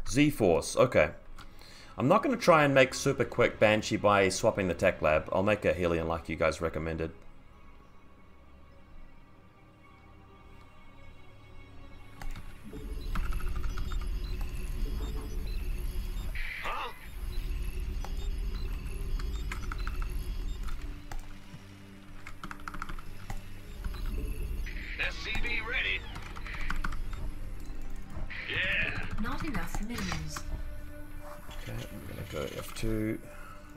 Z-Force, okay. I'm not going to try and make super quick Banshee by swapping the tech lab. I'll make a Helion like you guys recommended. F2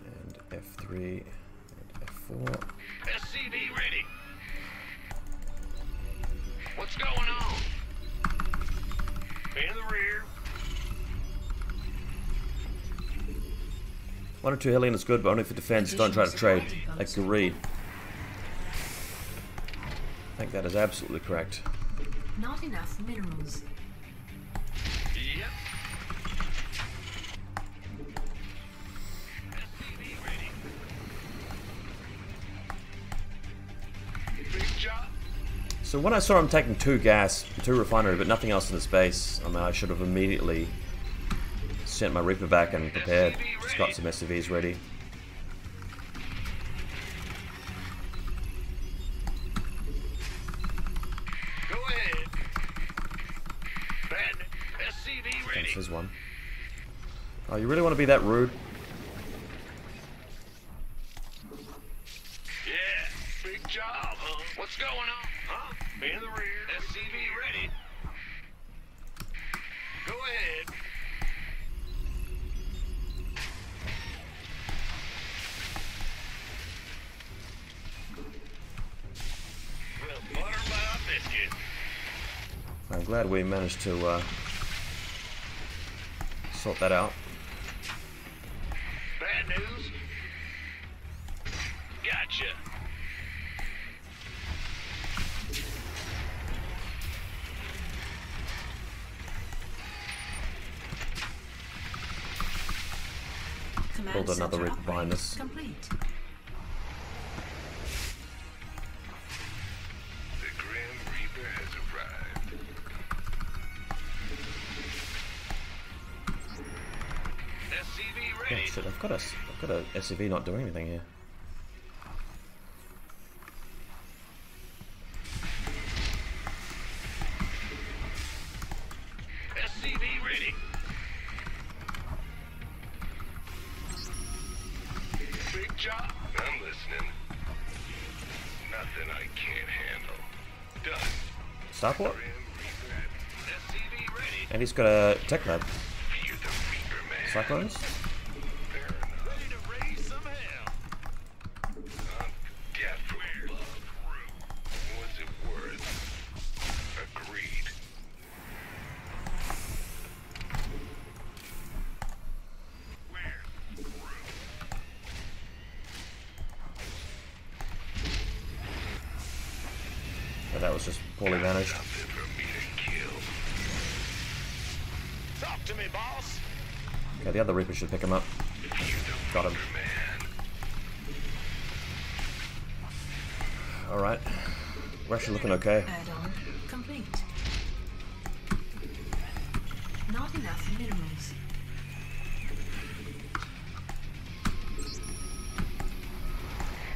and F3 and F4. SCV ready. What's going on? In the rear. 1 or 2 Helion is good, but only for defense. Don't try to trade. Agreed. I think that is absolutely correct. Not enough minerals. Yep. So when I saw him taking 2 gas, 2 refinery, but nothing else in the space, I mean, I should have immediately sent my Reaper back and prepared. Just got some SCVs ready. Go ahead. Ben, SCV ready. There's one. Oh, you really want to be that rude? Yeah, big job, huh? What's going on? Huh? In the rear. SCV ready. Go ahead. Well, butter my biscuit. I'm glad we managed to sort that out. Bad news? Gotcha. Build another Reaper behind us. Complete. The Grim Reaper has arrived. SCV ready. Yeah, shit, I've got a SCV not doing anything here. SCV ready. Big job. I'm listening. Nothing I can't handle. Done. Starport? Grim Reaper. SCV ready. And he's got a tech lab. You're the Reaper man. Cyclones? Fair enough. Ready to raise some hell. I'm death for love. What's it worth? Agreed. Where's the room? But that was just poorly managed. Something for me to kill. Talk to me, boss. Okay, the other Reaper should pick him up. Got him. Man. Alright. We're actually looking okay. Add-on complete. Not enough minerals.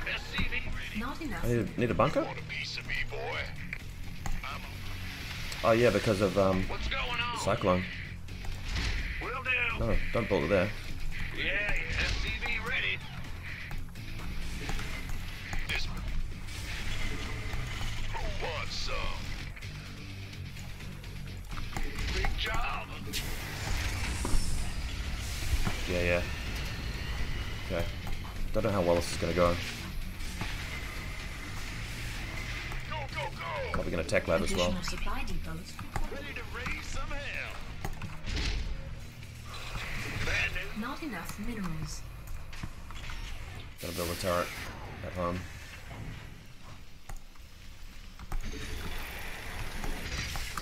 SCV ready. Not enough. I need a bunker? Want a piece of me, boy? Oh yeah, because of What's going on? Cyclone. Will do. No, don't build it there. Yeah, SCV ready. This. Who wants some? Big job. Yeah. Okay. Don't know how well this is gonna go. Go, go, go. Probably gonna tech lab as well. Additional supply depots. Ready to raise some hell. Bad news. Not enough minerals. Gonna build a turret at home.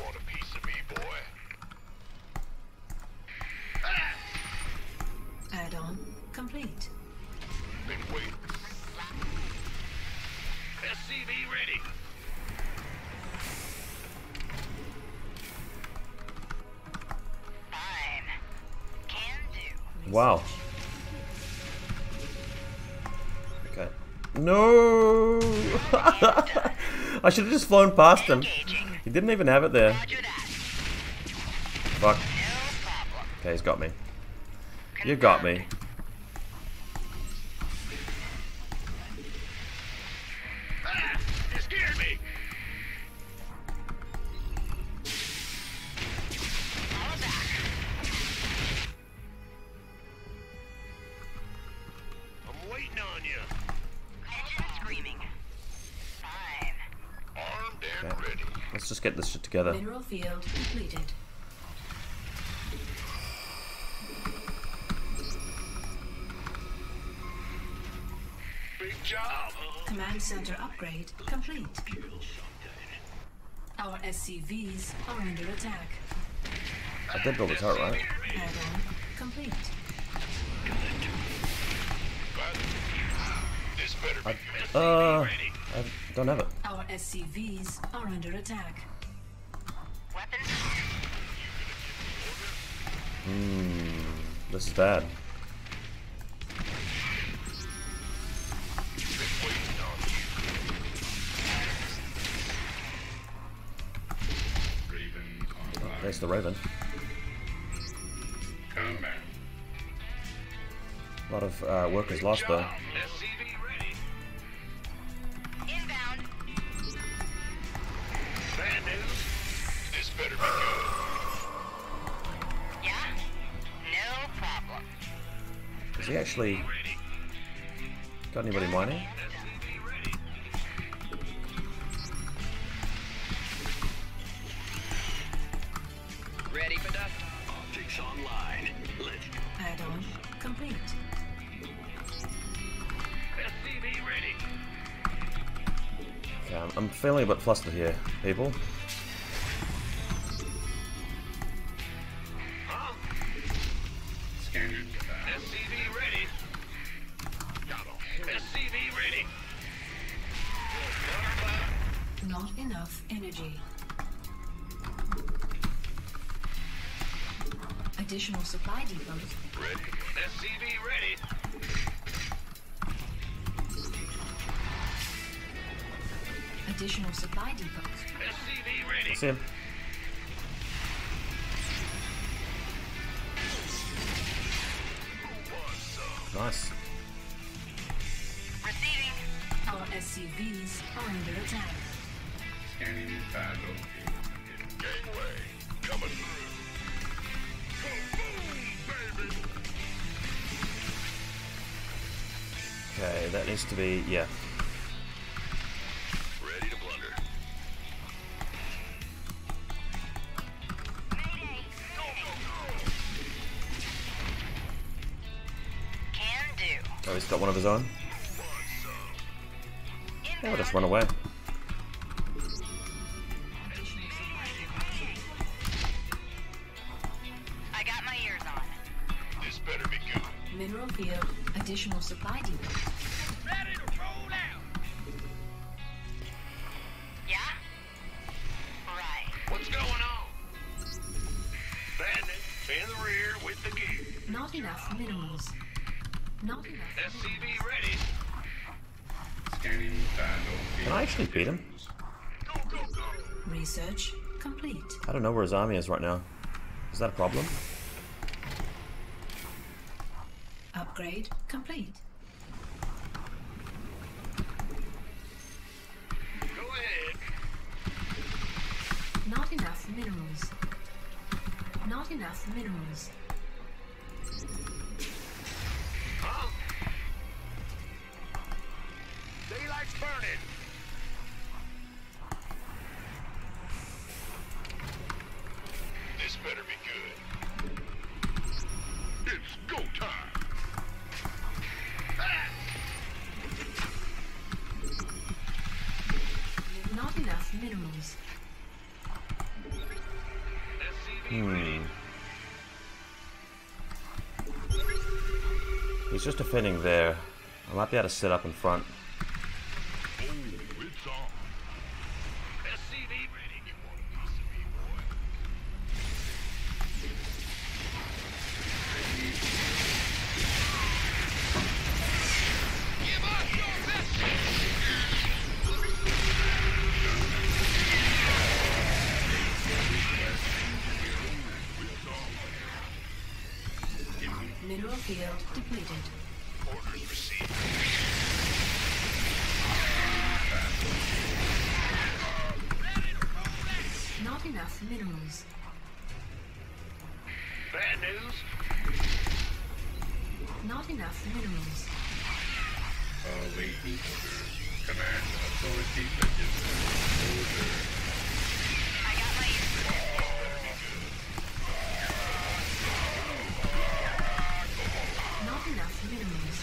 Want a piece of me, boy? Add-on complete. Been waiting. SCV ready. Fine. Wow. Okay. No! I should have just flown past him. He didn't even have it there. Fuck. Okay, he's got me. You got me. Ah, you scared me. I'm waiting on you. Engine screaming. Fine. Armed and Okay. ready. Let's just get this shit together. Mineral field completed. Big job. Command center upgrade complete. Our SCVs are under attack. I did build a turret, right? Add-on complete. This better be I don't have it. Our SCVs are under attack. Weapons. This is bad. There's the Raven. A lot of workers lost though. SCV ready. Inbound. Bad news. This better be good. Yeah? No problem. Has he actually got anybody mining? SCV ready. Ready for that? Optics online. Let's go. Add-on complete. SCV ready. Okay, I'm feeling a bit flustered here, people. Huh? SCV ready. Got him. SCV ready. Not enough energy. Additional supply depots. Ready. SCV ready. Additional supply depots. SCV ready. See him. Nice. Receiving. Our SCVs are under attack. Gangway coming through. Kaboom, baby. Okay, that needs to be, yeah. Ready to blunder. Mayday. Go, go, go. Can do. Oh, he's got one of his own. Yeah, we'll Inbound. just run away. I got my ears on. This better be good. Mineral field. Additional supply depots. Ready to roll out. Yeah? Right. What's going on? Bandit in the rear with the gear. Not enough minerals. Not enough. SCV ready. Can I actually beat him? Go, go, go. Research complete. I don't know where his army is right now. Is that a problem? Upgrade complete. Go ahead. Not enough minerals. Not enough minerals. Huh? Daylight's burning. This better be good. It's go time. Ah! Not enough minerals. SCV ready. He's just defending there. I might be able to sit up in front. Oh, it's on. SCV ready. You want a piece of me, boy? Mineral field depleted. Orders received. Not enough minerals. Bad news. Not enough minerals. Awaiting orders. Command authority registered. Order. I got my ears Not enough minerals.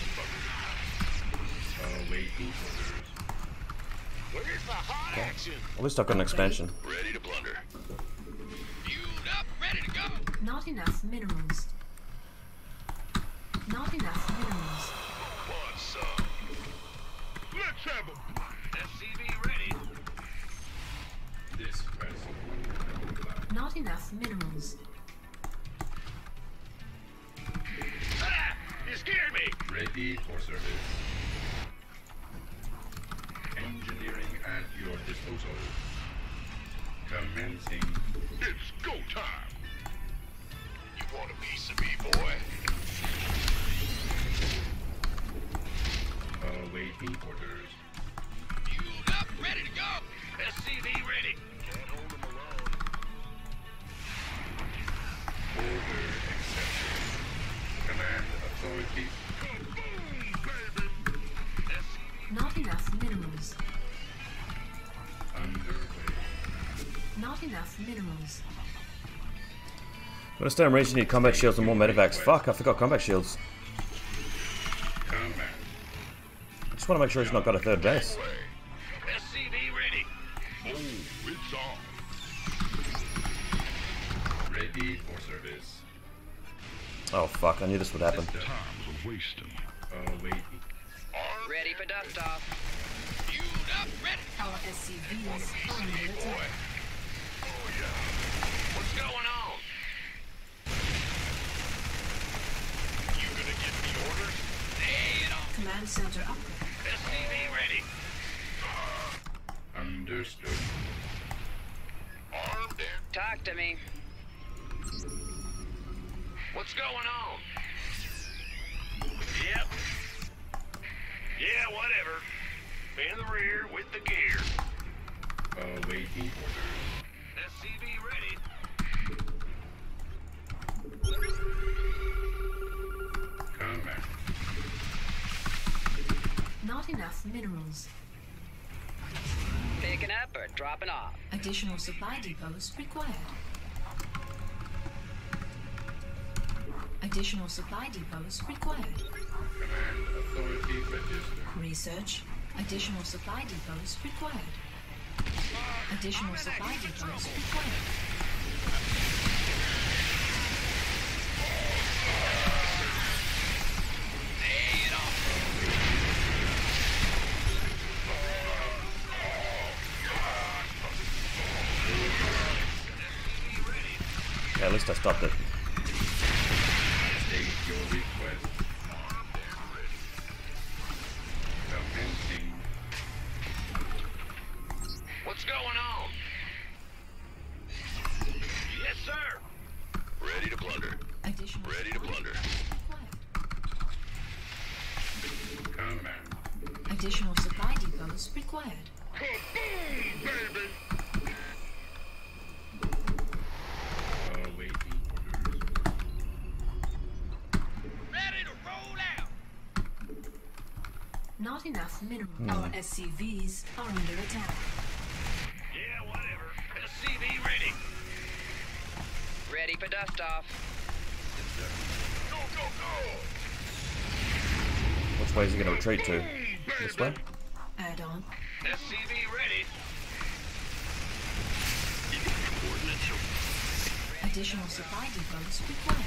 Awaiting orders. Where's the hot action? At least I've got an expansion. Ready to plunder. Fueled up, ready to go. Not enough minerals. Not enough minerals. Want some? Let's have 'em. SCV ready. This vessel. Not enough minerals. Ah! You scared me! Ready for service. Engineering at your disposal. Commencing. It's go time! You want a piece of me, boy? Awaiting orders. Fueled up, ready to go. SCV ready. Can't hold them alone. Order accepted. Command authority. Boom, baby! SCV Not enough minerals. underway. Not enough minerals. When I stay on range, you need combat shields and more medevacs. Fuck, I forgot combat shields. Command. I just want to make sure he's not got a third base. SCV ready. Oh, it's on. Ready for service. Oh fuck, I knew this would happen. Time's a wasting. Awaiting. Ready for dust off. Fueled up, ready. Our SCVs are under attack. What's going on? You gonna give me orders? Lay it on. Command center upgrade. SCV ready. Understood. Armed and Talk to me. what's going on? Yep. Yeah, whatever. In the rear with the gear. Awaiting orders. SCV ready. Combat. Not enough minerals. Picking up or dropping off. Additional supply depots required. Additional supply depots required. Command authority registered. Research. Additional supply depots required. Additional supply depots required. Lay it on. Yeah, at least I stopped it. State your request. Commencing. What's going on? Yes, sir. Ready to plunder. Additional Ready to plunder. required. Command. Additional supply depots required. Kaboom, baby! Awaiting orders. Ready to roll out. Not enough minerals. Our SCVs are under attack. Yeah, whatever. SCV ready. Ready for dust off. Go, go, go! Which way is he going to retreat to? This way? Add on. SCV ready. Additional supply depots required.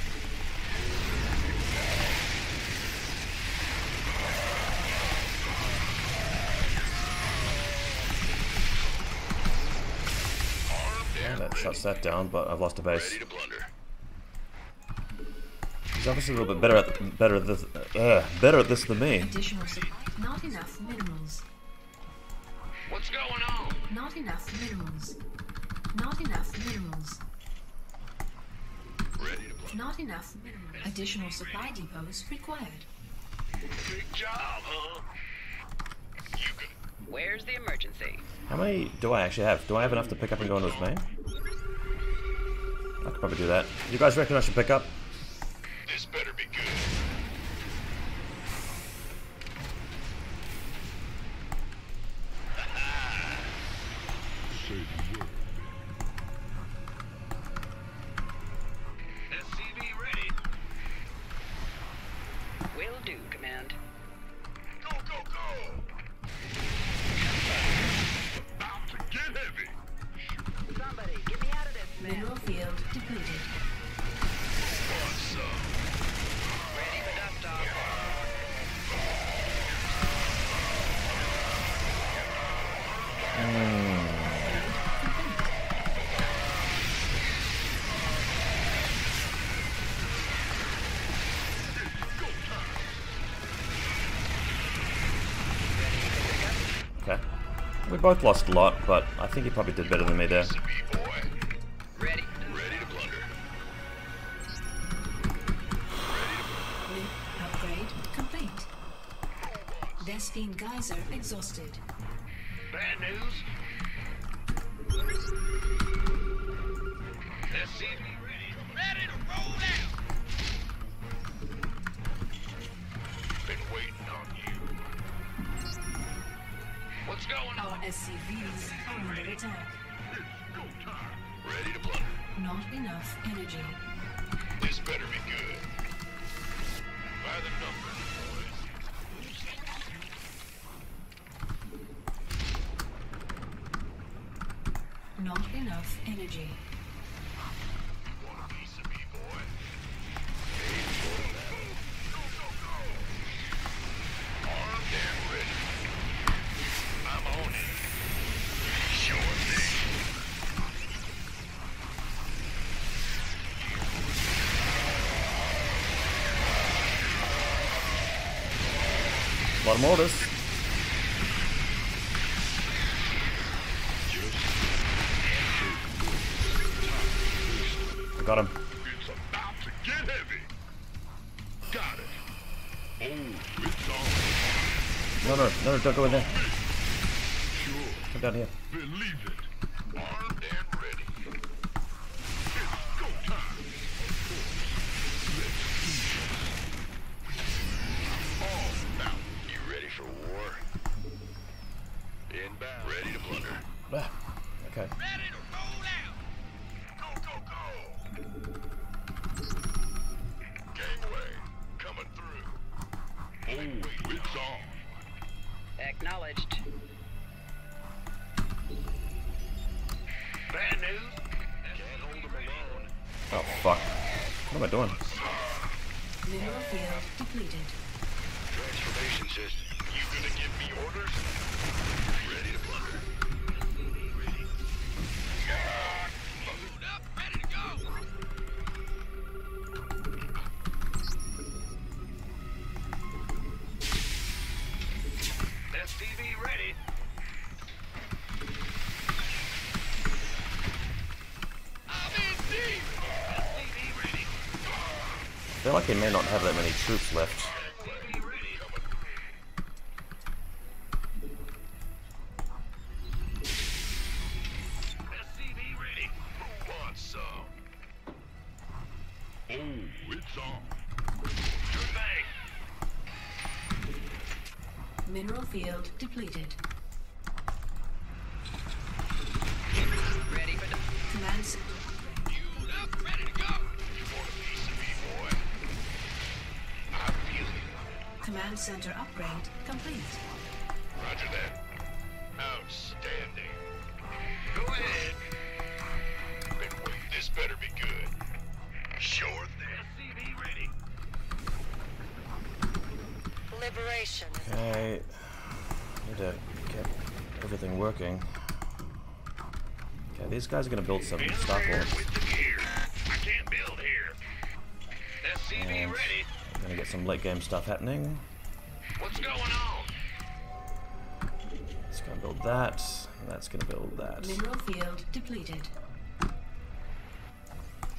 Yeah, that shuts that down, but I've lost a base. Ready to plunder. He's obviously a little bit better at this than me. Additional supply. Not enough minerals. What's going on? Not enough minerals. Not enough minerals. Ready to plunder. Not enough minerals. Additional supply depots required. Big job, huh? You can. Where's the emergency? How many do I actually have? Do I have enough to pick up and go into his main? I could probably do that. You guys reckon I should pick up? This better be good. SCV ready. Will do, Command. Go, go, go! About to get heavy. Somebody, get me out of this Mineral field depleted. Awesome. Ready for dust off. Okay. We both lost a lot, but I think he probably did better than me there. SCV boy. Ready. Ready to plunder. Upgrade complete. Vespine geyser exhausted. Bad news. SCV ready. Ready to roll out. Been waiting on you. What's going Our on? SCVs are under attack. Go time. Ready to plunder. Not enough energy. This better be good. By the numbers, boys. Not enough energy. Want a piece of me, boy? Aim for that. Go, go, go! Armed and ready. I'm on it. Sure thing. A lot of mortars. I got him. It's about to get heavy. Got it. Oh, it's on. No, no, no, don't go in there. Sure. Come down here. Believe it. Armed and ready. It's go time. Let's do this. All now. You ready for war? Inbound. Ready to plunder. Ah, okay. Ready to roll out. Go, go, go. Gangway coming through. Oh, it's on. Acknowledged. Bad news. Can't hold them alone. Oh, fuck. What am I doing? Mineral field depleted. Transformation system. You gonna give me orders? Ready to plunder. Ready. Load up, ready to go. SCV ready. I'm in deep. SCV ready. I feel like he may not have that many troops left. SCV ready. SCV ready. Who wants some? Oh, it's on. Good bang. Mineral field depleted. Ready for dust. Command center. Queued up, ready to go. You want a piece of me, boy? I feel it. Command center upgrade complete. Roger that. Outstanding. Go ahead. Been waiting. This better be good. Sure thing. SCV ready. Liberation. Okay. Need to get everything working. Okay, these guys are gonna build some Starcraft. With the gear. I can't build here. SCV And ready. I'm gonna get some late game stuff happening. What's going on? It's gonna build that. And that's gonna build that. Mineral field depleted.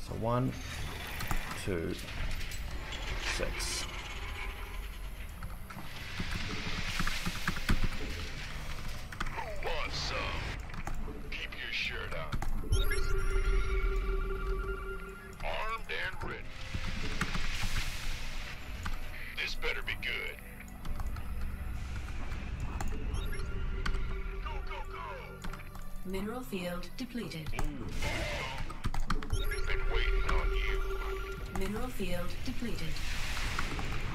So 1, 2, 2, 6. Who wants some? Keep your shirt on. Armed and ready. This better be good. Go, go, go! Mineral field depleted. Been waiting on you. Mineral field depleted.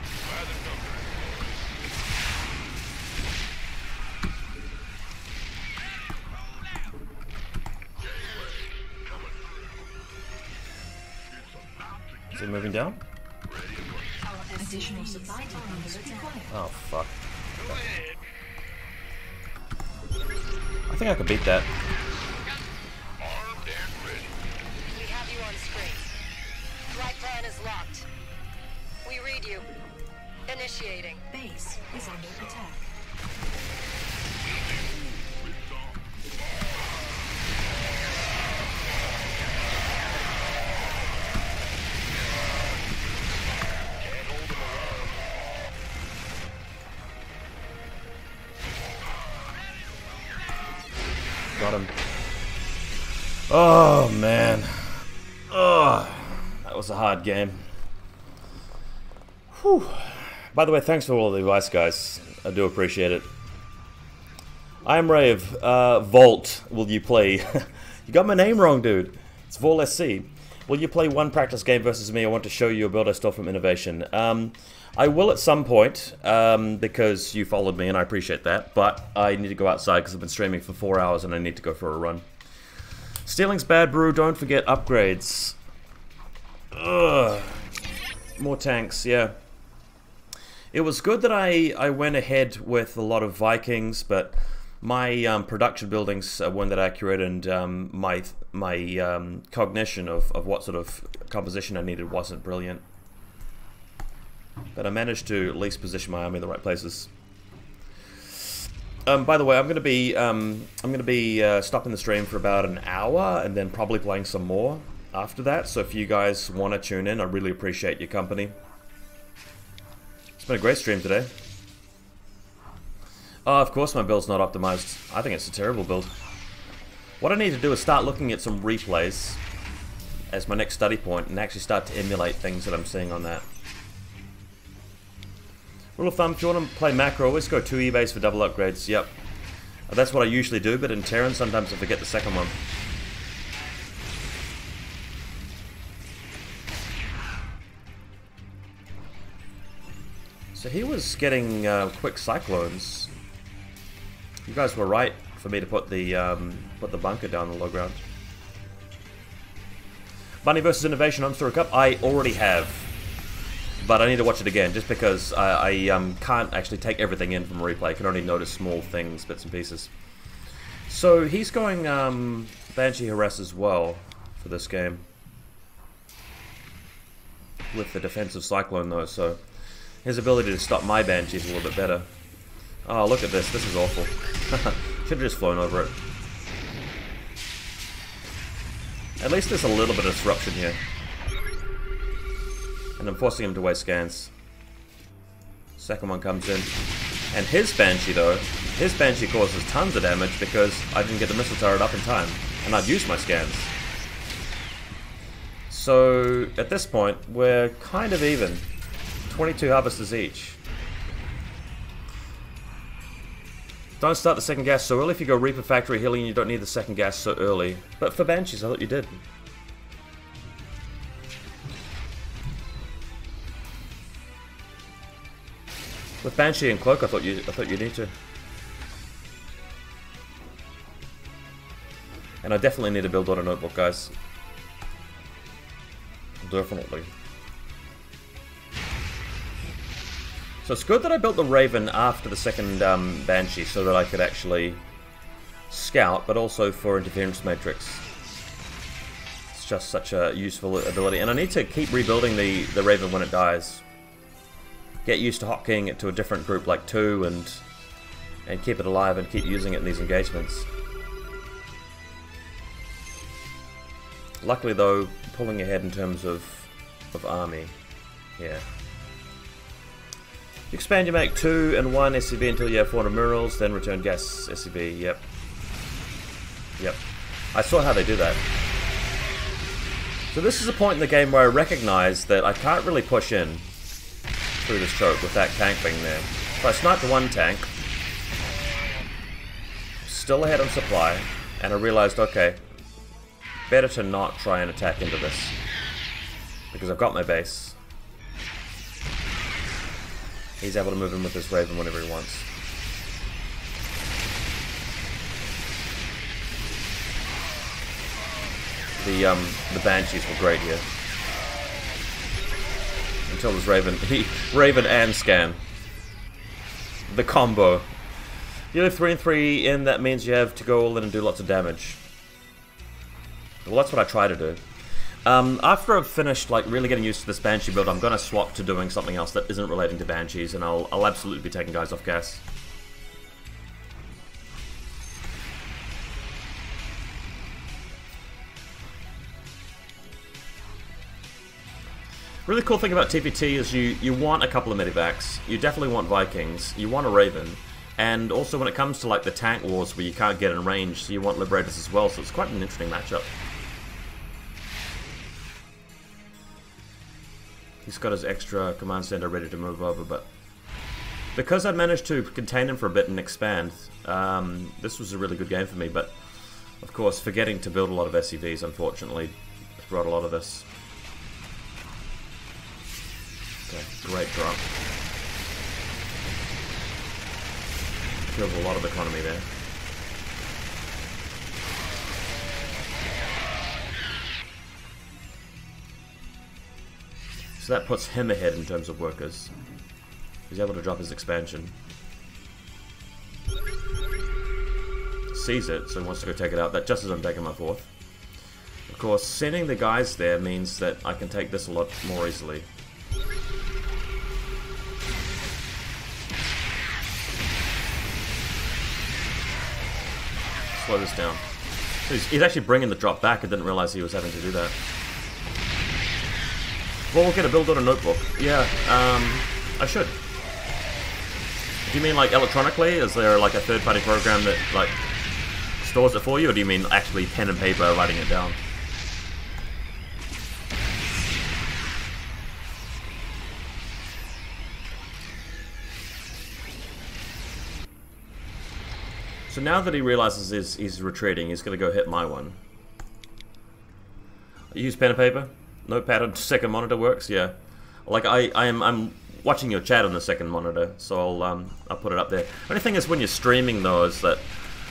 By the numbers. Is it moving down? Additional supply depots required. Oh, fuck. Go ahead. I think I could beat that. Armed and ready. We have you on screen. Flight plan is locked. We read you. Initiating. Base is under attack. Got him. Oh, man. Oh, that was a hard game. Whew. By the way, thanks for all the advice, guys. I do appreciate it. I am Rave. Vault, will you play? You got my name wrong, dude. It's VaulSC. Will you play one practice game versus me? I want to show you a build I stole from Innovation. I will at some point, because you followed me and I appreciate that, but I need to go outside because I've been streaming for 4 hours and I need to go for a run. Stealing's bad, brew. Don't forget upgrades. Ugh. More tanks, yeah. It was good that I went ahead with a lot of Vikings, but my production buildings weren't that accurate, and my cognition of what sort of composition I needed wasn't brilliant. But I managed to at least position my army in the right places. By the way, I'm gonna be stopping the stream for about an hour, and then probably playing some more after that. So if you guys want to tune in, I really appreciate your company. It's been a great stream today. Oh, of course my build's not optimized. I think it's a terrible build. What I need to do is start looking at some replays as my next study point, and actually start to emulate things that I'm seeing on that. Rule of thumb, if you want to play macro, always go 2 eBays for double upgrades. Yep. That's what I usually do, but in Terran, sometimes I forget the second one. So he was getting quick cyclones. You guys were right for me to put the bunker down the low ground. Bunny versus Innovation Home Store Cup. I already have, but I need to watch it again just because I can't actually take everything in from a replay. I can only notice small things, bits and pieces. So he's going Banshee Harass as well for this game with the defensive Cyclone though, so his ability to stop my Banshee is a little bit better. Oh, look at this. This is awful. Should have just flown over it. At least there's a little bit of disruption here. And I'm forcing him to waste scans. Second one comes in. And his Banshee, though, his Banshee causes tons of damage because I didn't get the missile turret up in time. And I'd used my scans. So, at this point, we're kind of even. 22 harvesters each. Don't start the second gas so early. If you go Reaper Factory Healing, you don't need the second gas so early. But for Banshees, I thought you did. With Banshee and Cloak, I thought you need to. And I definitely need to build on a notebook, guys. Definitely. So it's good that I built the Raven after the second Banshee so that I could actually scout, but also for interference matrix. It's just such a useful ability. And I need to keep rebuilding the Raven when it dies. Get used to hotkeying it to a different group like 2 and keep it alive and keep using it in these engagements. Luckily though, pulling ahead in terms of of army here. You expand, you make 2 and 1 SCV until you have 400 minerals, then return gas SCV. Yep. Yep. I saw how they do that. So this is a point in the game where I recognize that I can't really push in through this choke with that tank being there. So I sniped one tank, still ahead on supply, and I realized, okay, better to not try and attack into this, because I've got my base. He's able to move in with his Raven whenever he wants. The Banshees were great here. Until this Raven, Raven and Scan. The combo. You have 3 and 3 in, that means you have to go all in and do lots of damage. Well, that's what I try to do. After I've finished like really getting used to this Banshee build, I'm gonna swap to doing something else that isn't relating to Banshees, and I'll absolutely be taking guys off gas. Really cool thing about TvT is you want a couple of medivacs, you definitely want Vikings, you want a Raven, and also when it comes to like the tank wars where you can't get in range, so you want Liberators as well, so it's quite an interesting matchup. He's got his extra command center ready to move over, but because I'd managed to contain him for a bit and expand, this was a really good game for me, but of course forgetting to build a lot of SCVs unfortunately brought a lot of this. Okay, great drop. Killed a lot of economy there. So that puts him ahead in terms of workers. He's able to drop his expansion. Sees it, so he wants to go take it out. That just as I'm taking my 4th. Of course, sending the guys there means that I can take this a lot more easily. Slow this down. He's actually bringing the drop back. I didn't realize he was having to do that. Well, we'll get a build on a notebook. Yeah, I should. Do you mean like electronically? Is there like a third-party program that like stores it for you, or do you mean actually pen and paper writing it down? So now that he realizes he's retreating, he's going to go hit my one. Use pen and paper? Notepad on second monitor works? Yeah. Like I'm watching your chat on the second monitor, so I'll put it up there. The only thing is when you're streaming though is that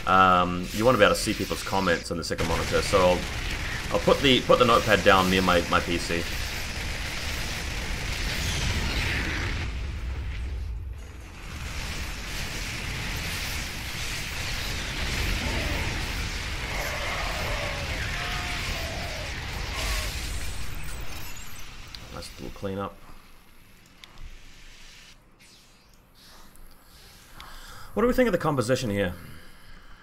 you want to be able to see people's comments on the second monitor, so I'll put the notepad down near my PC. Nice little clean up. What do we think of the composition here?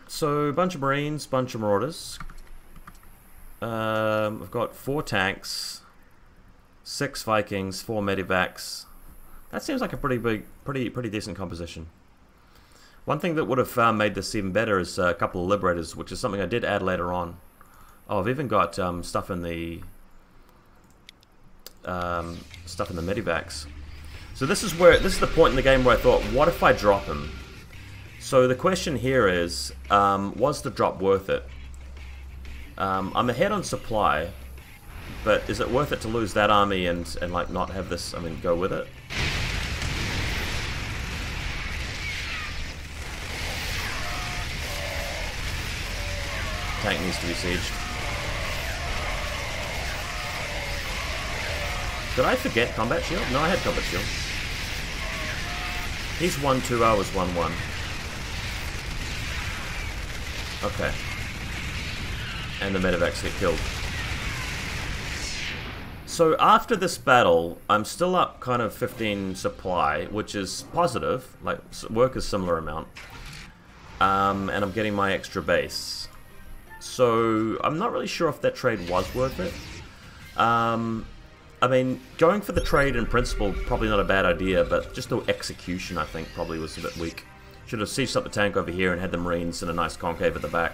So, a bunch of Marines, bunch of Marauders. We've got 4 tanks, 6 Vikings, 4 Medivacs. That seems like a pretty decent composition. One thing that would have made this even better is a couple of Liberators, which is something I did add later on. Oh, I've even got stuff in the Medivacs. So this is the point in the game where I thought, what if I drop him? So the question here is, was the drop worth it? I'm ahead on supply, but is it worth it to lose that army and like not have this, I mean, go with it? Tank needs to be sieged. Did I forget combat shield? No, I had combat shield. He's 1-2, I was 1-1. Okay. And the medevacs get killed. So after this battle, I'm still up kind of 15 supply, which is positive, like work is similar amount. And I'm getting my extra base. So I'm not really sure if that trade was worth it. I mean, going for the trade in principle, probably not a bad idea, but just the execution, I think, probably was a bit weak. Should have sieged up the tank over here and had the Marines in a nice concave at the back.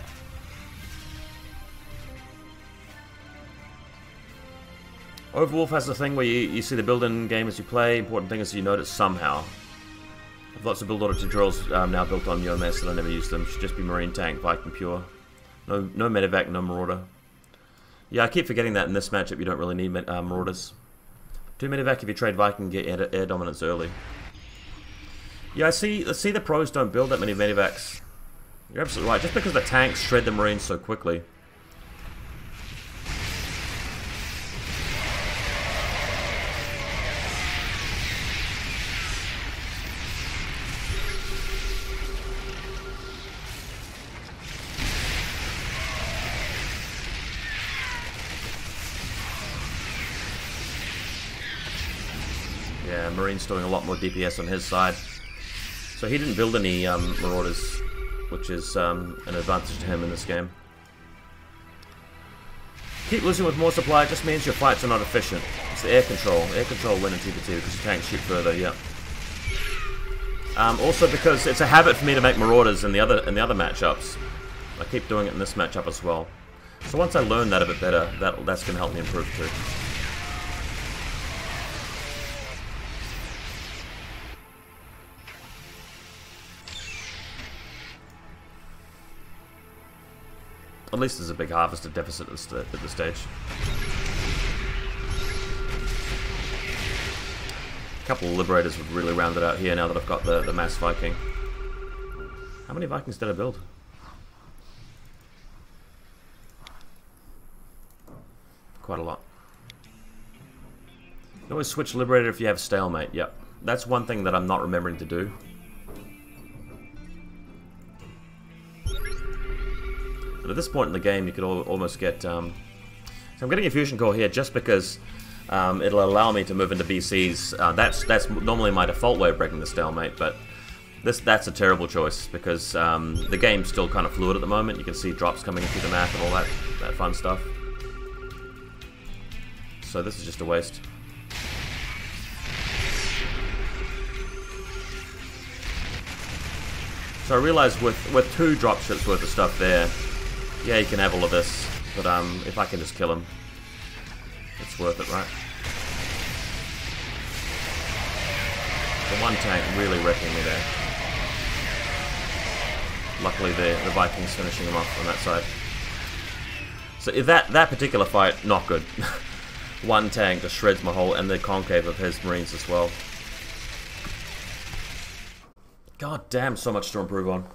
Overwolf has the thing where you see the build-in game as you play. Important thing is you note it somehow. I have lots of build order tutorials now built on UMS and I never use them. Should just be Marine tank, Viking pure. No medevac, no Marauder. Yeah, I keep forgetting that in this matchup you don't really need Marauders. 2 medevac if you trade Viking, get air dominance early. Yeah, I see the pros don't build that many medevacs. You're absolutely right, just because the tanks shred the Marines so quickly. Yeah, Marine's doing a lot more DPS on his side. So he didn't build any Marauders, which is an advantage to him in this game. Keep losing with more supply just means your fights are not efficient. It's the air control. Air control win in TvT because your tanks shoot further, yeah. Also because it's a habit for me to make Marauders in the other matchups. I keep doing it in this matchup as well. So once I learn that a bit better, that's going to help me improve too. At least there's a big harvester deficit at this stage. A couple of Liberators would really round it out here now that I've got the mass Viking. How many Vikings did I build? Quite a lot. You can always switch Liberator if you have stalemate, yep. That's one thing that I'm not remembering to do. But at this point in the game, you could almost get... So I'm getting a Fusion Core here just because it'll allow me to move into BCs. That's normally my default way of breaking the stalemate, but that's a terrible choice because the game's still kind of fluid at the moment. You can see drops coming in through the map and all that fun stuff. So this is just a waste. So I realize with 2 dropships worth of stuff there, yeah, you can have all of this, but if I can just kill him, it's worth it, right? The one tank really wrecking me there. Luckily the Vikings finishing him off on that side. So that particular fight, not good. One tank just shreds my whole, and the concave of his Marines as well. God damn, so much to improve on.